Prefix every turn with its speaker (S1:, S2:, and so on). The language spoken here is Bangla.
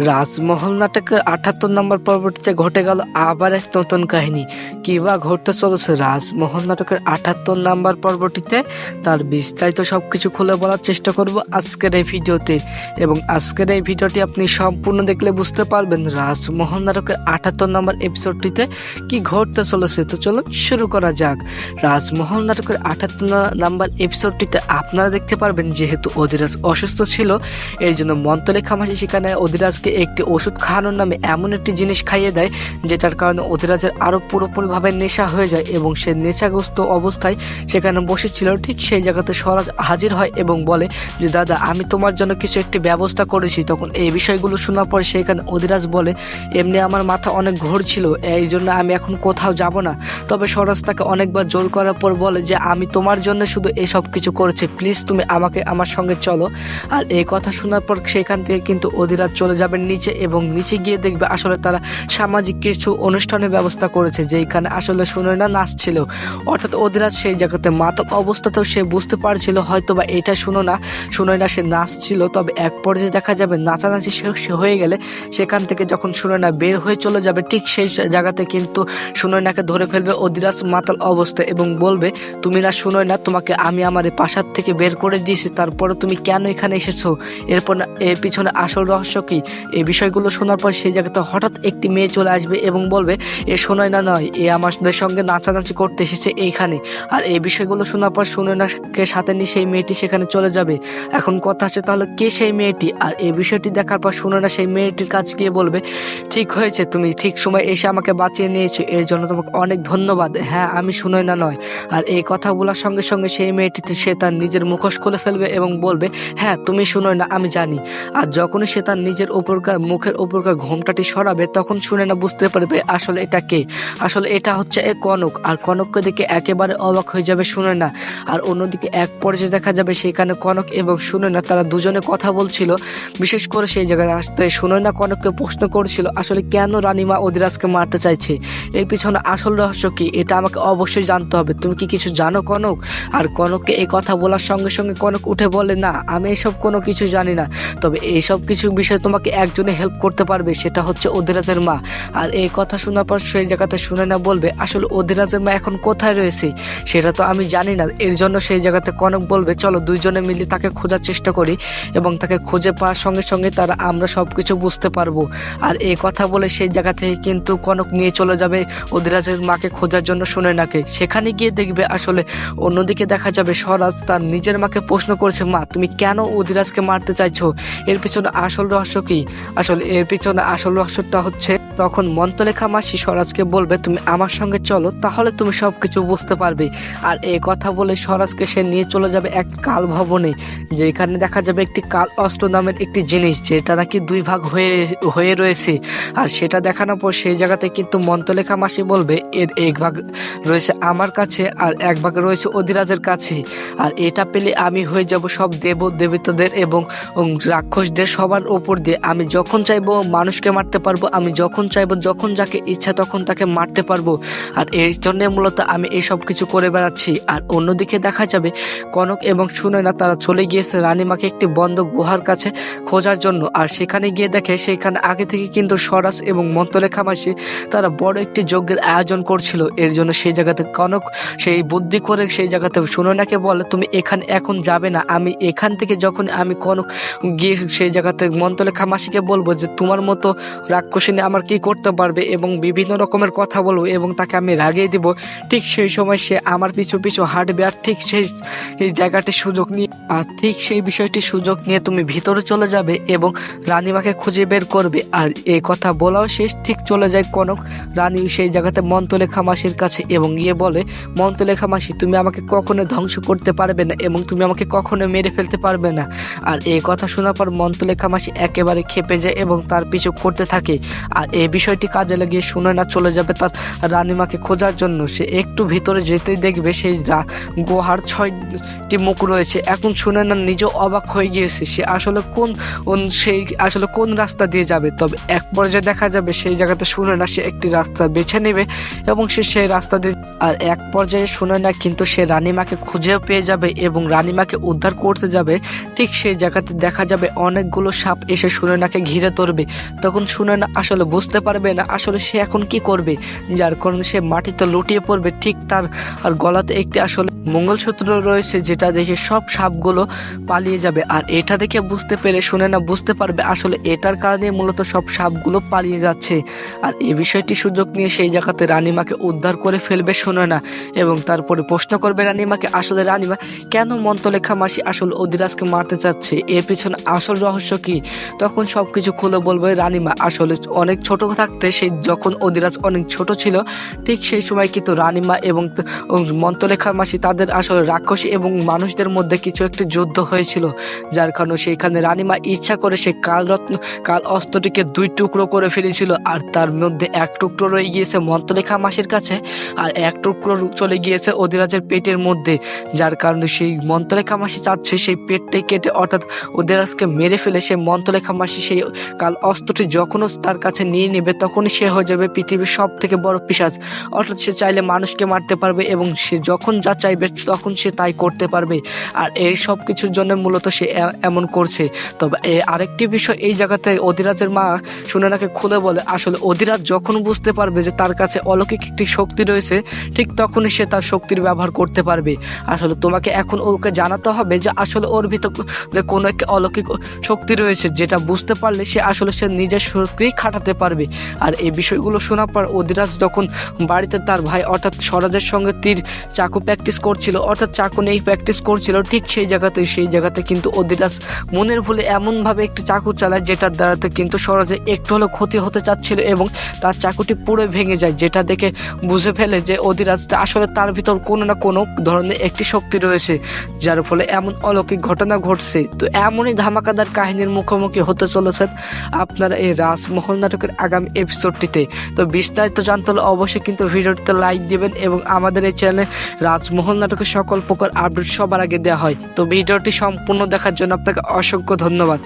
S1: রাজমহল নাটকের ৭৮ নম্বর পর্বটিতে ঘটে গেল আবার এক নতুন কাহিনী। কিবা ঘটতে চলেছে রাজমহল নাটকের ৭৮ নম্বর পর্বটিতে, তার বিস্তারিত সবকিছু খুলে বলার চেষ্টা করব আজকের এই ভিডিওতে। এবং আজকের এই ভিডিওটি আপনি সম্পূর্ণ দেখলে বুঝতে পারবেন রাজমহল নাটকের ৭৮ নম্বর এপিসোডটিতে কি ঘটতে চলেছে। তো চলুন শুরু করা যাক। রাজমহল নাটকের ৭৮ নম্বর এপিসোডটিতে আপনারা দেখতে পারবেন, যেহেতু অধিরাজ অসুস্থ ছিল, এর জন্য মন্তলেখা মাসি সেখানে অধিরাজকে একটি ওষুধ খাওয়ানোর নামে এমন একটি জিনিস খাইয়ে দেয়, যেটার কারণে অধিরাজের আরো পুরোপুরিভাবে নেশা হয়ে যায় এবং সে নেশাগ্রস্ত অবস্থায় সেখানে বসেছিল। ঠিক সেই জায়গাতে স্বরাজ হাজির হয় এবং বলে যে, দাদা আমি তোমার জন্য কিছু একটি ব্যবস্থা করেছি। তখন এই বিষয়গুলো শোনার পর সেখানে অধিরাজ বলে, এমনি আমার মাথা অনেক ঘুরছিল, এই জন্য আমি এখন কোথাও যাব না। তবে স্বরাজ তাকে অনেকবার জোর করার পর বলে যে, আমি তোমার জন্য শুধু এসব কিছু করেছি, প্লিজ তুমি আমাকে আমার সঙ্গে চলো। আর এই কথা শোনার পর সেখান থেকে কিন্তু অধিরাজ চলে যাবেন নিচে, এবং নিচে গিয়ে দেখবে আসলে তারা সামাজিক কিছু অনুষ্ঠানের ব্যবস্থা করেছে, যেখানে আসলে সুনয়না নাচছিল। অর্থাৎ অধিরাজ সেই জায়গাতে মাতাল অবস্থাতেও সে বুঝতে পারছিল হয়তো বা এটা সুনয়না সে নাচছিল। তবে এক পর্যায়ে দেখা যাবে নাচানাচি সে হয়ে গেলে সেখান থেকে যখন সুনয়না বের হয়ে চলে যাবে, ঠিক সেই জায়গাতে কিন্তু সুনয়নাকে ধরে ফেলবে অধিরাজ মাতাল অবস্থায় এবং বলবে, তুমি না সুনয়না, তোমাকে আমি আমার এই প্রাসাদ থেকে বের করে দিয়েছি, তারপরে তুমি কেন এখানে এসেছো? এরপর এর পিছনে আসল রহস্য কি? এই বিষয়গুলো শোনার পর সেই জায়গাতে হঠাৎ একটি মেয়ে চলে আসবে এবং বলবে, এ সুনয়না নয়, এ আমাদের সঙ্গে নাচানাচি করতে এসেছে এইখানে। আর এই বিষয়গুলো শোনার পর সুনয়নাকে সাথে নিয়ে সেই মেয়েটি সেখানে চলে যাবে। এখন কথা হচ্ছে, তাহলে কে সেই মেয়েটি? আর এই বিষয়টি দেখার পর সুনয়না সেই মেয়েটির কাছে গিয়ে বলবে, ঠিক হয়েছে, তুমি ঠিক সময় এসে আমাকে বাঁচিয়ে নিয়েছো, এর জন্য তোমাকে অনেক ধন্যবাদ। হ্যাঁ, আমি সুনয়না নয়। আর এই কথা বলার সঙ্গে সঙ্গে সেই মেয়েটিতে সে তার নিজের মুখোশ খুলে ফেলবে এবং বলবে, হ্যাঁ তুমি সুনয়না, আমি জানি। আর যখনই সে তার নিজের মুখের উপরকার ঘোমটাটি সরাবে, তখন সুনয়না বুঝতে পারবে আসলে এটা কে। আসলে এটা হচ্ছে কনক। আর কনককে দেখে একেবারে অবাক হয়ে যাবে সুনয়না। আর অন্যদিকে এক পর্যায়ে দেখা যাবে সেখানে কনক এবং সুনয়না তারা দুজনে কথা বলছিল। বিশেষ করে সেই জায়গায় আসতে সুনয়না কনককে প্রশ্ন করছিল, আসলে কেন রানীমা অধিরাজকে মারতে চাইছে, এর পিছনে আসল রহস্য কি, এটা আমাকে অবশ্যই জানতে হবে। তুমি কি কিছু জানো কনক? আর কনককে এই কথা বলার সঙ্গে সঙ্গে কনক উঠে বলে, না আমি এসব কোনো কিছু জানি না, তবে এইসব কিছু বিষয়ে তোমাকে একজনে হেল্প করতে পারবে, সেটা হচ্ছে অধিরাজের মা। আর এই কথা শোনার পর সেই জায়গাতে সুনয়না বলবে, আসলে অধিরাজের মা এখন কোথায় রয়েছে সেটা তো আমি জানি না। এর জন্য সেই জায়গাতে কনক বলবে, চলো দুইজনে মিলে তাকে খোঁজার চেষ্টা করি, এবং তাকে খুঁজে পাওয়ার সঙ্গে সঙ্গে আমরা সবকিছু বুঝতে পারবো। আর এই কথা বলে সেই জায়গা থেকে কিন্তু কনক নিয়ে চলে যাবে অধিরাজের মাকে খোঁজার জন্য সুনয়নাকে। সেখানে গিয়ে দেখবে আসলে অন্যদিকে দেখা যাবে স্বরাজ তার নিজের মাকে প্রশ্ন করেছে, মা তুমি কেন অধিরাজকে মারতে চাইছো, এর পিছনে আসল রহস্য কি? আসলে এর পিছনে আসল রহস্যটা হচ্ছে, তখন মন্তলেখা মাসি স্বরাজকে বলবে, তুমি আমার সঙ্গে চলো, তাহলে তুমি সবকিছু বুঝতে পারবে। আর এই কথা বলে স্বরাজকে সে নিয়ে চলে যাবে এক কাল ভবনে, যেখানে দেখা যাবে একটি কাল অস্ত্র নামের একটি জিনিস, যেটা নাকি দুই ভাগ হয়ে রয়েছে। আর সেটা দেখানোর পর সেই জায়গাতে কিন্তু মন্তলেখা মাসি বলবে, এর এক ভাগ রয়েছে আমার কাছে আর এক ভাগ রয়েছে অধিরাজের কাছে। আর এটা পেলে আমি হয়ে যাব সব দেবতাদের এবং রাক্ষসদের সবার ওপর দিয়ে। আমি যখন চাইবো মানুষকে মারতে পারবো, আমি যখন চাইবো, যখন যাকে ইচ্ছা তখন তাকে মারতে পারবো। আর এর জন্য মূলত আমি এই সব কিছু করে বেড়াচ্ছি। আর অন্যদিকে দেখা যাবে কনক এবং সুনয়না তারা চলে গিয়েছে রানীমাকে একটি বন্ধ গুহার কাছে খোঁজার জন্য। আর সেখানে গিয়ে দেখে সেখানে আগে থেকে কিন্তু স্বরাজ এবং মন্তলেখা মাসি তারা বড় একটি যজ্ঞের আয়োজন করছিল। এর জন্য সেই জায়গাতে কনক সেই বুদ্ধি করে সেই জায়গাতে সুনয়নাকে বলে, তুমি এখানে এখন যাবে না, আমি এখান থেকে যখন আমি কনক গিয়ে সেই জায়গাতে মন্তলেখা মাসিকে বলবো যে তোমার মতো রাক্ষসিনী আমার কি করতে পারবে, এবং বিভিন্ন রকমের কথা বলবো এবং তাকে আমি রাগিয়ে দিব। ঠিক সেই সময় সে আমার পিছু পিছু হাঁটবে, আর ঠিক সেই জায়গাটি সুযোগ নিয়ে, আর ঠিক সেই বিষয়টি সুযোগ নিয়ে তুমি ভিতরে চলে যাবে এবং রানীমাকে খুঁজে বের করবে। আর এই কথা বলাও শেষ, ঠিক চলে যায় কনক রানী সেই জায়গাতে মন্তলেখা মাসির কাছে এবং গিয়ে বলে, মন্তলেখা মাসি তুমি আমাকে কখনো ধ্বংস করতে পারবে না এবং তুমি আমাকে কখনো মেরে ফেলতে পারবে না। আর এই কথা শোনার পর মন্তলেখা মাসি একেবারে খেপে যায় এবং তার পিছু করতে থাকে। আর এই বিষয়টি কাজে লাগিয়ে সুনয়না চলে যাবে তার রানীমাকে খোঁজার জন্য। সে একটু ভিতরে যেতেই দেখবে সেই গুহার 6টি মুখ রয়েছে। এখন সুনয়না নিজেও অবাক হয়ে গিয়েছে, সে আসলে কোন রাস্তা দিয়ে যাবে। তবে এক পর্যায়ে দেখা যাবে সেই জায়গাতে সুনয়না সে একটি রাস্তা বেছে নেবে এবং সে সেই রাস্তা দিয়ে, আর এক পর্যায়ে সুনয়না কিন্তু সে রানীমাকে খুঁজেও পেয়ে যাবে এবং রানীমাকে উদ্ধার করতে যাবে। ঠিক সেই জায়গাতে দেখা যাবে অনেকগুলো সাপ এসে সুনয়নাকে ঘিরে ধরবে। তখন সুনয়না আসলে বুঝতে পারবে না আসলে সে এখন কি করবে, যার কারণে সে মাটিতে লুটিয়ে পড়বে। ঠিক তার আর গলাতে একটি আসলে মঙ্গলসূত্র রয়েছে, যেটা দেখে সব সাপগুলো পালিয়ে যাবে। আর এটা দেখে বুঝতে পেরে সুনয়না বুঝতে পারবে আসলে এটার কারণে মূলত সব সাপগুলো পালিয়ে যাচ্ছে। আর এই বিষয়টি সুযোগ নিয়ে সেই জায়গাতে রানীমাকে উদ্ধার করে ফেলবে সুনয়না এবং তারপরে প্রশ্ন করবে রানীমাকে, আসলে রানীমা কেন মন্ত্রলেখা মাসি আসলে অধিরাজকে মারতে চাচ্ছে, এর পিছনে আসল রহস্য কি। তখন সবকিছু খুলে বলবে রানীমা। আসলে অনেক ছোট থাকতে যখন অধিরাজ অনেক ছোট ছিল ঠিক সেই সময় কিন্তু রানীমা এবং মন্ত্রলেখা মাসি তাদের আসলে রাক্ষসী এবং মানুষদের মধ্যে কিছু একটি যুদ্ধ হয়েছিল, যার কারণে সেইখানে রানীমা ইচ্ছা করে সেই কাল অস্ত্রটিকে 2 টুকরো করে ফেলেছিল। আর তার মধ্যে 1 টুকরো রয়ে গিয়েছে মন্ত্রলেখা মাসির কাছে আর 1 টুকরো চলে গিয়েছে অধিরাজের পেটের মধ্যে, যার কারণে সেই মন্ত্রলেখা মাসি চাচ্ছে সেই পেটটাই কেটে অর্থাৎ অধিরাজকে মেরে ফেলে সেই মন্ত্রলেখা মাসি সেই কাল অস্ত্রটি যখনও তার কাছে নিয়ে নেবে তখনই সে হয়ে যাবে পৃথিবীর সব থেকে বড় পিশাচ। অর্থাৎ সে চাইলে মানুষকে মারতে পারবে এবং সে যখন যা চাইবে তখন সে তাই করতে পারবে। আর এই সব কিছুর জন্য মূলত সে এমন করছে। তবে আরেকটি বিষয় এই জায়গাতে অধিরাজের মা সুনয়নাকে খুলে বলে, আসলে অধিরাজ যখন বুঝতে পারবে যে তার কাছে অলৌকিক একটি শক্তি রয়েছে ঠিক তখনই সে তার শক্তির ব্যবহার করতে পারবে। আসলে তোমাকে এখন ওকে জানাতে হবে যে আসলে ওর ভিতরে কোনো একটি অলৌকিক শক্তি রয়েছে, যেটা বুঝতে পারলে সে নিজের শক্তি খাটাতে পারবে। আর এই বিষয়গুলো শোনার পর অধিরাজ যখন বাড়িতে তার ভাই অর্থাৎ স্বরাজের সঙ্গে চাকু প্র্যাকটিস করছিল, অর্থাৎ চাকু নিয়ে প্র্যাকটিস করছিল, ঠিক সেই জায়গাতে কিন্তু অধিরাজ মনের ভুলে এমনভাবে একটি চাকু চালায় যেটার দ্বারাতে কিন্তু স্বরাজের একটু হলেও ক্ষতি হতে চাচ্ছিল এবং তার চাকুটি পুরো ভেঙে যায়, যেটা দেখে বুঝে ফেলে যে অধিরাজ আসলে তার ভিতর কোনো না কোনো ধরনের একটি শক্তি রয়েছে, যার ফলে এমন অলৌকিক ঘটনা ঘটছে। তো এমনই ধামাকাদার কাহিনীর মুখোমুখি হতে চলেছেন আপনারা এই রাজমহল নাটকের আগামী এপিসোডটিতে। তো বিস্তারিত জানতে হলে অবশ্যই কিন্তু ভিডিওটিতে লাইক দিবেন এবং আমাদের এই চ্যানেলে রাজমহল নাটকের সকল প্রকার আপডেট সবার আগে দেওয়া হয়। তো ভিডিওটি সম্পূর্ণ দেখার জন্য আপনাকে অসংখ্য ধন্যবাদ।